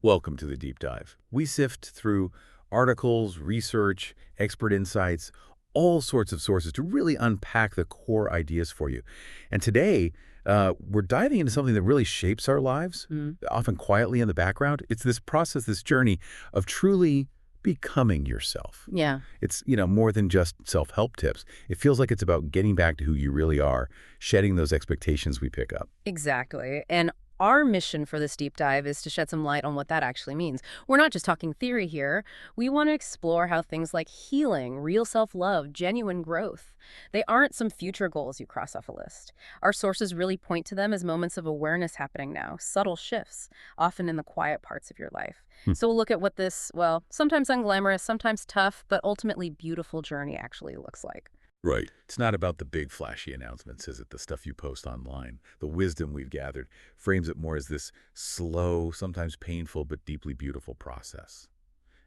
Welcome to the deep dive. We sift through articles, research, expert insights, all sorts of sources to really unpack the core ideas for you. And today, we're diving into something that really shapes our lives, often quietly in the background. It's this process, this journey of truly becoming yourself. Yeah, It's, more than just self-help tips. It feels like it's about getting back to who you really are, shedding those expectations we pick up. exactly. And our mission for this deep dive is to shed some light on what that actually means. We're not just talking theory here. We want to explore how things like healing, real self-love, genuine growth, they aren't some future goals you cross off a list. Our sources really point to them as moments of awareness happening now, subtle shifts, often in the quiet parts of your life. Hmm. So we'll look at what this, well, sometimes unglamorous, sometimes tough, but ultimately beautiful journey actually looks like. Right. It's not about the big flashy announcements, is it? The stuff you post online. The wisdom we've gathered frames it more as this slow, sometimes painful, but deeply beautiful process.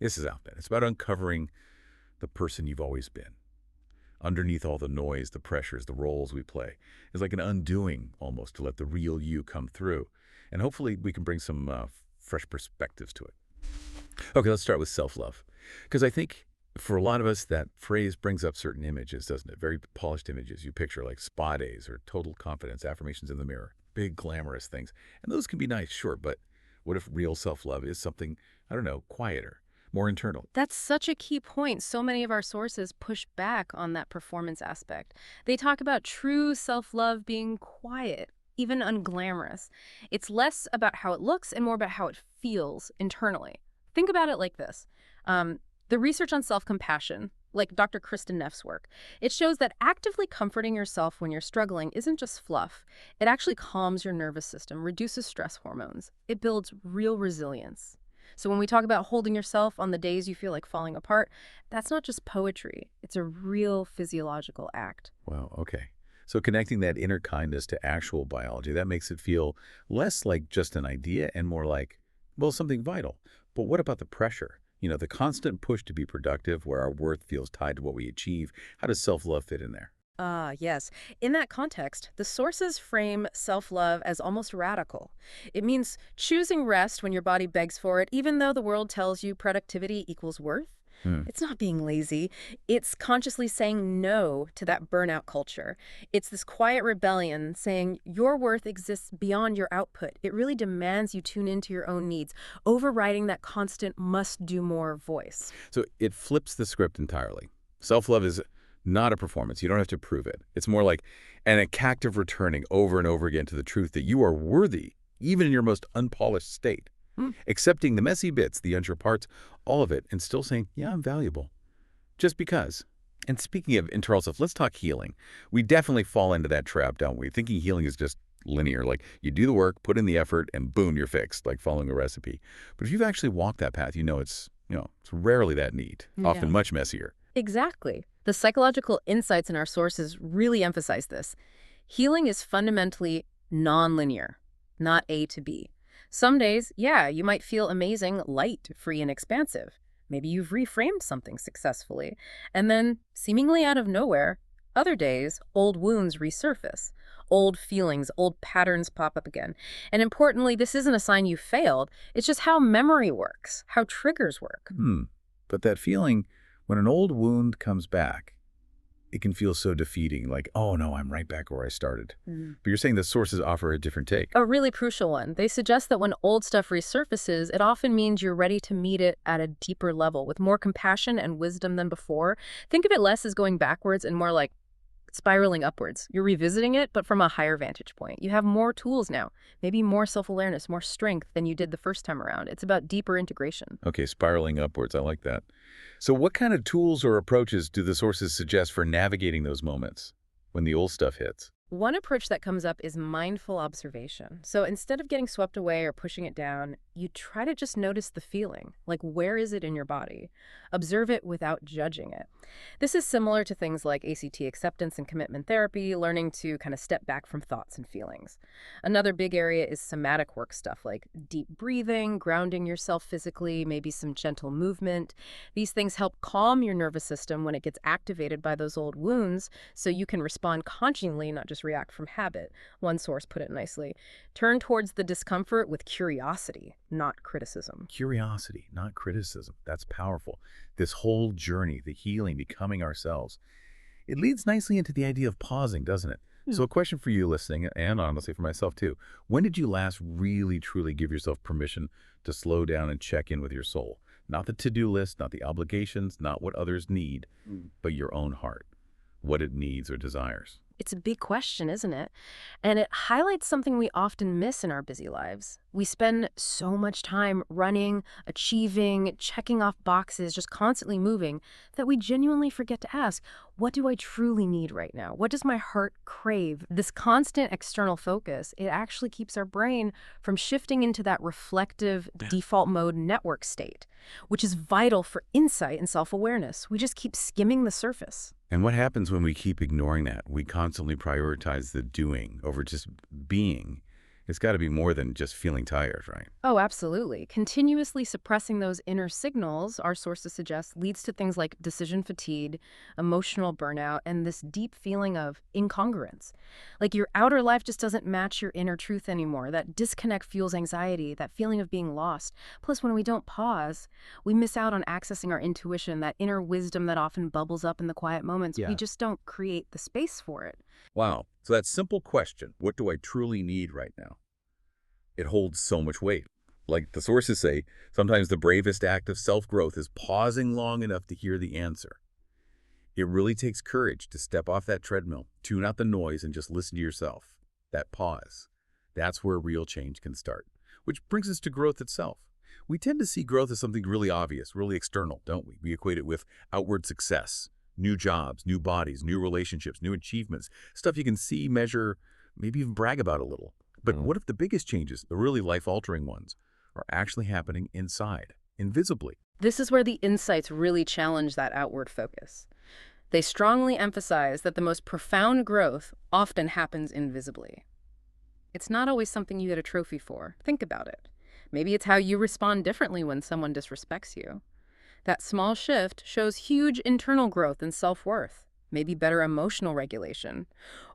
This is out there. It's about uncovering the person you've always been. Underneath all the noise, the pressures, the roles we play. It's like an undoing almost to let the real you come through. And hopefully we can bring some fresh perspectives to it. Okay, let's start with self-love. Because I think for a lot of us, that phrase brings up certain images, doesn't it? Very polished images you picture, like spa days or total confidence, affirmations in the mirror, big glamorous things. And those can be nice, sure, but what if real self-love is something, I don't know, quieter, more internal? That's such a key point. So many of our sources push back on that performance aspect. They talk about true self-love being quiet, even unglamorous. It's less about how it looks and more about how it feels internally. Think about it like this. The research on self-compassion, like Dr. Kristen Neff's work, it shows that actively comforting yourself when you're struggling isn't just fluff. It actually calms your nervous system, reduces stress hormones. It builds real resilience. So when we talk about holding yourself on the days you feel like falling apart, that's not just poetry. It's a real physiological act. Wow, okay. So connecting that inner kindness to actual biology, that makes it feel less like just an idea and more like, well, something vital. But what about the pressure? The constant push to be productive where our worth feels tied to what we achieve. How does self-love fit in there? Yes. In that context, the sources frame self-love as almost radical. It means choosing rest when your body begs for it, even though the world tells you productivity equals worth. Hmm. It's not being lazy. It's consciously saying no to that burnout culture. It's this quiet rebellion saying your worth exists beyond your output. It really demands you tune into your own needs, overriding that constant must-do more voice. So it flips the script entirely. Self-love is not a performance. You don't have to prove it. It's more like an act of returning over and over again to the truth that you are worthy, even in your most unpolished state. Accepting the messy bits, the unsure parts, all of it, and still saying, yeah, I'm valuable. Just because. And speaking of internal stuff, let's talk healing. We definitely fall into that trap, don't we? Thinking healing is just linear, like you do the work, put in the effort, and boom, you're fixed, like following a recipe. But if you've actually walked that path, it's rarely that neat, often much messier. Exactly. The psychological insights in our sources really emphasize this. Healing is fundamentally nonlinear, not A to B. Some days, yeah, you might feel amazing, light, free, and expansive. Maybe you've reframed something successfully. And then, seemingly out of nowhere, other days, old wounds resurface. Old feelings, old patterns pop up again. And importantly, this isn't a sign you failed. It's just how memory works, how triggers work. But that feeling, when an old wound comes back, it can feel so defeating, like, oh no, I'm right back where I started. But you're saying the sources offer a different take. A really crucial one. They suggest that when old stuff resurfaces, it often means you're ready to meet it at a deeper level with more compassion and wisdom than before. Think of it less as going backwards and more like spiraling upwards. You're revisiting it, but from a higher vantage point. You have more tools now, maybe more self-awareness, more strength than you did the first time around. It's about deeper integration. Okay, spiraling upwards. I like that. So what kind of tools or approaches do the sources suggest for navigating those moments when the old stuff hits? One approach that comes up is mindful observation. So instead of getting swept away or pushing it down, you try to just notice the feeling. Like, where is it in your body? Observe it without judging it. This is similar to things like ACT acceptance and commitment therapy, learning to kind of step back from thoughts and feelings. Another big area is somatic work stuff like deep breathing, grounding yourself physically, maybe some gentle movement. These things help calm your nervous system when it gets activated by those old wounds so you can respond consciously, not just just react from habit. One source put it nicely. Turn towards the discomfort with curiosity, not criticism. Curiosity, not criticism. That's powerful. This whole journey, the healing, becoming ourselves, it leads nicely into the idea of pausing, doesn't it? Hmm. So a question for you listening, and honestly for myself too. When did you last really, truly give yourself permission to slow down and check in with your soul? Not the to-do list, not the obligations, not what others need, but your own heart, what it needs or desires. It's a big question, isn't it? And it highlights something we often miss in our busy lives. We spend so much time running, achieving, checking off boxes, just constantly moving, that we genuinely forget to ask, what do I truly need right now? What does my heart crave? This constant external focus, it actually keeps our brain from shifting into that reflective default mode network state, which is vital for insight and self-awareness. We just keep skimming the surface. And what happens when we keep ignoring that? We constantly prioritize the doing over just being. It's got to be more than just feeling tired, right? Oh, absolutely. Continuously suppressing those inner signals, our sources suggest, leads to things like decision fatigue, emotional burnout, and this deep feeling of incongruence. Like your outer life just doesn't match your inner truth anymore. That disconnect fuels anxiety, that feeling of being lost. Plus, when we don't pause, we miss out on accessing our intuition, that inner wisdom that often bubbles up in the quiet moments. We Yeah. just don't create the space for it. Wow. So that simple question, what do I truly need right now? It holds so much weight. Like the sources say, sometimes the bravest act of self-growth is pausing long enough to hear the answer. It really takes courage to step off that treadmill, tune out the noise, and just listen to yourself. That pause. That's where real change can start. Which brings us to growth itself. We tend to see growth as something really obvious, really external, don't we? We equate it with outward success, new jobs, new bodies, new relationships, new achievements, stuff you can see, measure, maybe even brag about a little. But what if the biggest changes, the really life-altering ones, are actually happening inside, invisibly? This is where the insights really challenge that outward focus. They strongly emphasize that the most profound growth often happens invisibly. It's not always something you get a trophy for. Think about it. Maybe it's how you respond differently when someone disrespects you. That small shift shows huge internal growth and self-worth, maybe better emotional regulation.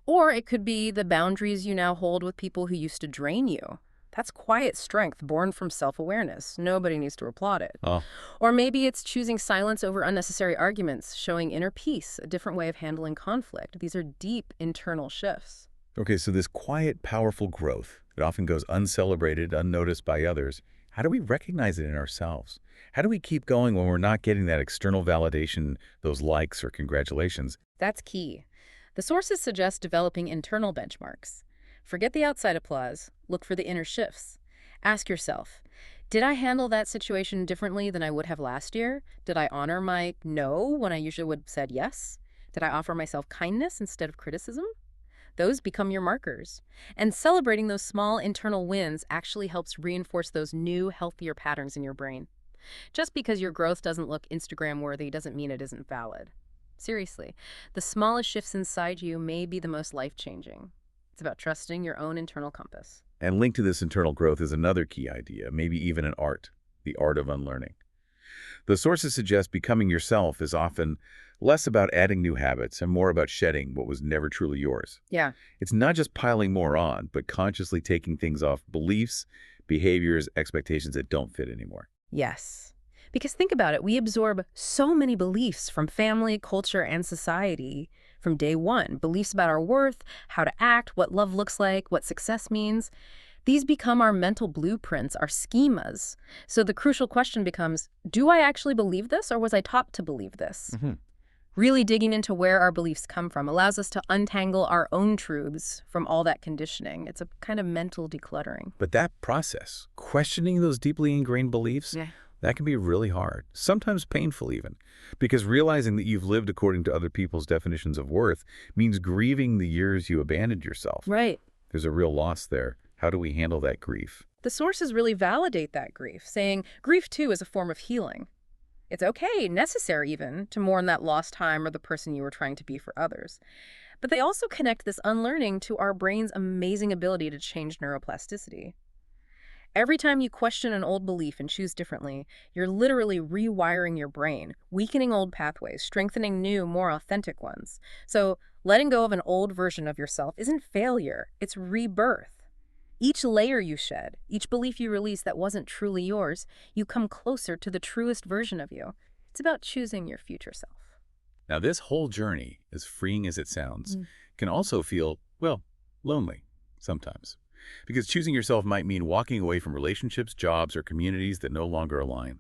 Or it could be the boundaries you now hold with people who used to drain you. That's quiet strength born from self-awareness. Nobody needs to applaud it. Oh, Or maybe it's choosing silence over unnecessary arguments, showing inner peace, a different way of handling conflict. These are deep internal shifts. okay, so this quiet, powerful growth, it often goes uncelebrated, unnoticed by others. How do we recognize it in ourselves? How do we keep going when we're not getting that external validation, those likes or congratulations? That's key. The sources suggest developing internal benchmarks. Forget the outside applause. Look for the inner shifts. Ask yourself, did I handle that situation differently than I would have last year? Did I honor my no when I usually would have said yes? Did I offer myself kindness instead of criticism? Those become your markers. And celebrating those small internal wins actually helps reinforce those new, healthier patterns in your brain. Just because your growth doesn't look Instagram worthy doesn't mean it isn't valid. Seriously, the smallest shifts inside you may be the most life-changing. It's about trusting your own internal compass. And linked to this internal growth is another key idea, maybe even an art, the art of unlearning. The sources suggest becoming yourself is often less about adding new habits and more about shedding what was never truly yours. Yeah. It's not just piling more on, but consciously taking things off beliefs, behaviors, expectations that don't fit anymore. Yes. Because think about it, we absorb so many beliefs from family, culture, and society from day one. Beliefs about our worth, how to act, what love looks like, what success means. These become our mental blueprints, our schemas. So the crucial question becomes, do I actually believe this, or was I taught to believe this? Really digging into where our beliefs come from allows us to untangle our own truths from all that conditioning. It's a kind of mental decluttering. But that process, questioning those deeply ingrained beliefs, Yeah. that can be really hard, sometimes painful even, because realizing that you've lived according to other people's definitions of worth means grieving the years you abandoned yourself. Right. There's a real loss there. How do we handle that grief? The sources really validate that grief, saying grief too is a form of healing. It's okay, necessary even, to mourn that lost time or the person you were trying to be for others. But they also connect this unlearning to our brain's amazing ability to change neuroplasticity. Every time you question an old belief and choose differently, you're literally rewiring your brain, weakening old pathways, strengthening new, more authentic ones. So Letting go of an old version of yourself isn't failure, it's rebirth. Each layer you shed, each belief you release that wasn't truly yours, you come closer to the truest version of you. It's about choosing your future self. Now, this whole journey, as freeing as it sounds, Mm. can also feel, well, lonely sometimes. Because choosing yourself might mean walking away from relationships, jobs, or communities that no longer align.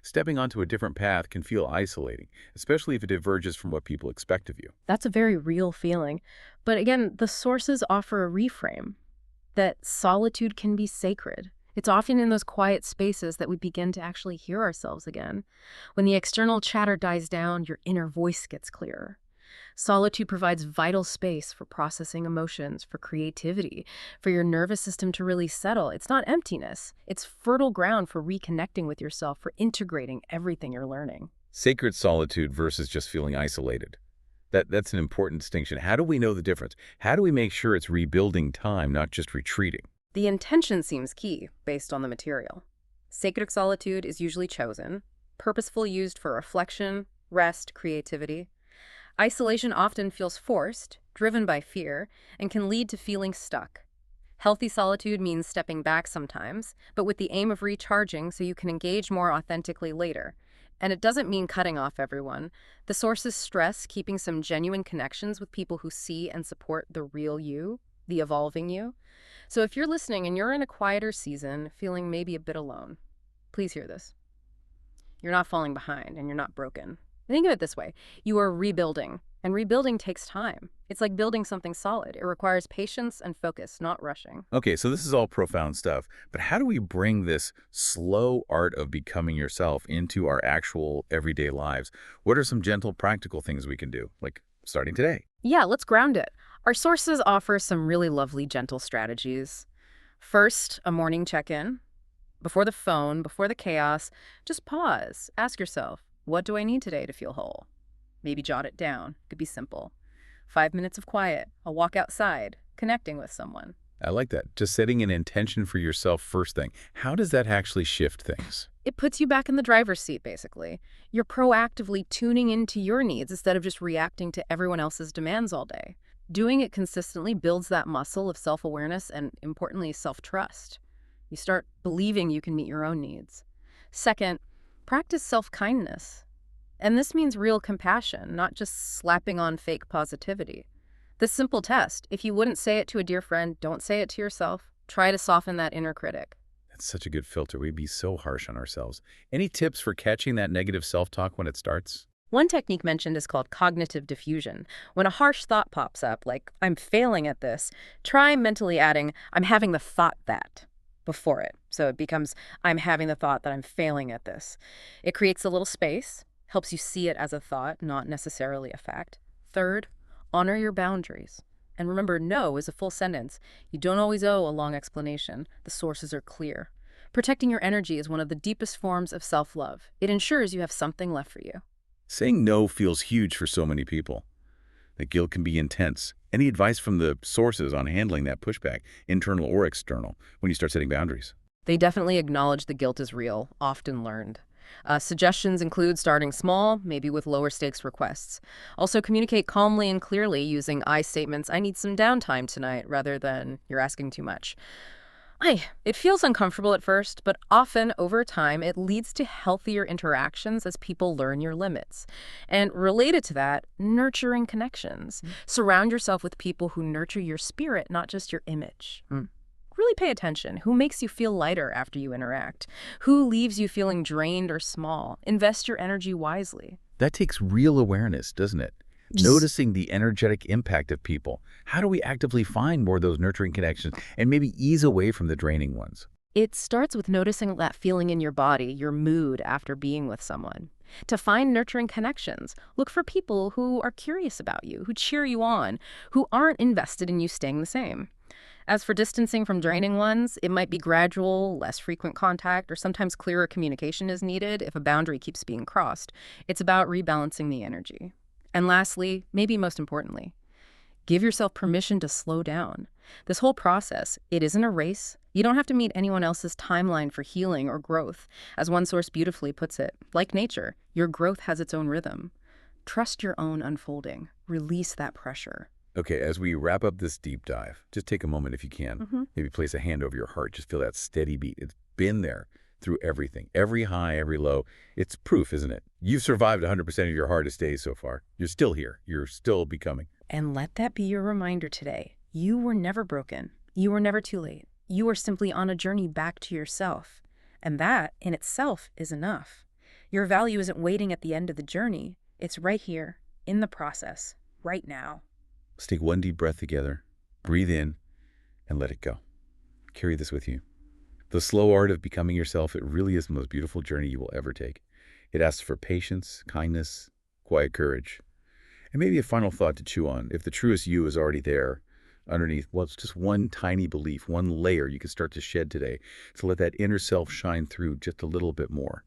Stepping onto a different path can feel isolating, especially if it diverges from what people expect of you. That's a very real feeling. But again, the sources offer a reframe that solitude can be sacred. It's often in those quiet spaces that we begin to actually hear ourselves again. When the external chatter dies down, your inner voice gets clearer. Solitude provides vital space for processing emotions, for creativity, for your nervous system to really settle. It's not emptiness. It's fertile ground for reconnecting with yourself, for integrating everything you're learning. Sacred solitude versus just feeling isolated. That's an important distinction. How do we know the difference? How do we make sure it's rebuilding time, not just retreating? The intention seems key based on the material. Sacred solitude is usually chosen, purposeful used for reflection, rest, creativity. Isolation often feels forced, driven by fear, and can lead to feeling stuck. Healthy solitude means stepping back sometimes, but with the aim of recharging so you can engage more authentically later. And it doesn't mean cutting off everyone. The sources stress keeping some genuine connections with people who see and support the real you, the evolving you. So if you're listening and you're in a quieter season, feeling maybe a bit alone, please hear this. You're not falling behind and you're not broken. Think of it this way. You are rebuilding, and rebuilding takes time. It's like building something solid. It requires patience and focus, not rushing. Okay, so this is all profound stuff, but how do we bring this slow art of becoming yourself into our actual everyday lives? What are some gentle, practical things we can do, like starting today? Yeah, let's ground it. Our sources offer some really lovely, gentle strategies. First, a morning check-in. Before the phone, before the chaos, just pause. Ask yourself, what do I need today to feel whole? Maybe jot it down. It could be simple. 5 minutes of quiet, a walk outside, connecting with someone. I like that. Just setting an intention for yourself first thing. How does that actually shift things? It puts you back in the driver's seat, basically. You're proactively tuning into your needs instead of just reacting to everyone else's demands all day. Doing it consistently builds that muscle of self-awareness and, importantly, self-trust. You start believing you can meet your own needs. Second, practice self-kindness. And this means real compassion, not just slapping on fake positivity. This simple test, if you wouldn't say it to a dear friend, don't say it to yourself. Try to soften that inner critic. That's such a good filter. We'd be so harsh on ourselves. Any tips for catching that negative self-talk when it starts? One technique mentioned is called cognitive diffusion. When a harsh thought pops up, like, I'm failing at this, try mentally adding, I'm having the thought that before it. So it becomes, I'm having the thought that I'm failing at this. It creates a little space, helps you see it as a thought, not necessarily a fact. Third, honor your boundaries. And remember, no is a full sentence. You don't always owe a long explanation. The sources are clear. Protecting your energy is one of the deepest forms of self-love. It ensures you have something left for you. Saying no feels huge for so many people. The guilt can be intense. Any advice from the sources on handling that pushback, internal or external, when you start setting boundaries? They definitely acknowledge the guilt is real, often learned. Suggestions include starting small, maybe with lower stakes requests. Also communicate calmly and clearly using I statements, I need some downtime tonight, rather than you're asking too much. It feels uncomfortable at first, but often over time it leads to healthier interactions as people learn your limits. And related to that, nurturing connections. Surround yourself with people who nurture your spirit, not just your image. Really pay attention. Who makes you feel lighter after you interact? Who leaves you feeling drained or small? Invest your energy wisely. That takes real awareness, doesn't it? Noticing the energetic impact of people. How do we actively find more of those nurturing connections and maybe ease away from the draining ones? It starts with noticing that feeling in your body, your mood after being with someone. To find nurturing connections, look for people who are curious about you, who cheer you on, who aren't invested in you staying the same. As for distancing from draining ones, it might be gradual, less frequent contact, or sometimes clearer communication is needed if a boundary keeps being crossed. It's about rebalancing the energy. And lastly, maybe most importantly, give yourself permission to slow down. This whole process, it isn't a race. You don't have to meet anyone else's timeline for healing or growth. As one source beautifully puts it, like nature, your growth has its own rhythm. Trust your own unfolding. release that pressure. Okay, as we wrap up this deep dive, just take a moment if you can. Hmm. Maybe place a hand over your heart. Just feel that steady beat. It's been there through everything, every high, every low. It's proof, isn't it? You've survived 100% of your hardest days so far. You're still here. You're still becoming. And let that be your reminder today. You were never broken. You were never too late. You are simply on a journey back to yourself. And that, in itself, is enough. Your value isn't waiting at the end of the journey. It's right here, in the process, right now. Let's take one deep breath together. Breathe in and let it go. Carry this with you. The slow art of becoming yourself, it really is the most beautiful journey you will ever take. It asks for patience, kindness, quiet courage. And maybe a final thought to chew on. If the truest you is already there, underneath, well, it's just one tiny belief, one layer you can start to shed today to let that inner self shine through just a little bit more.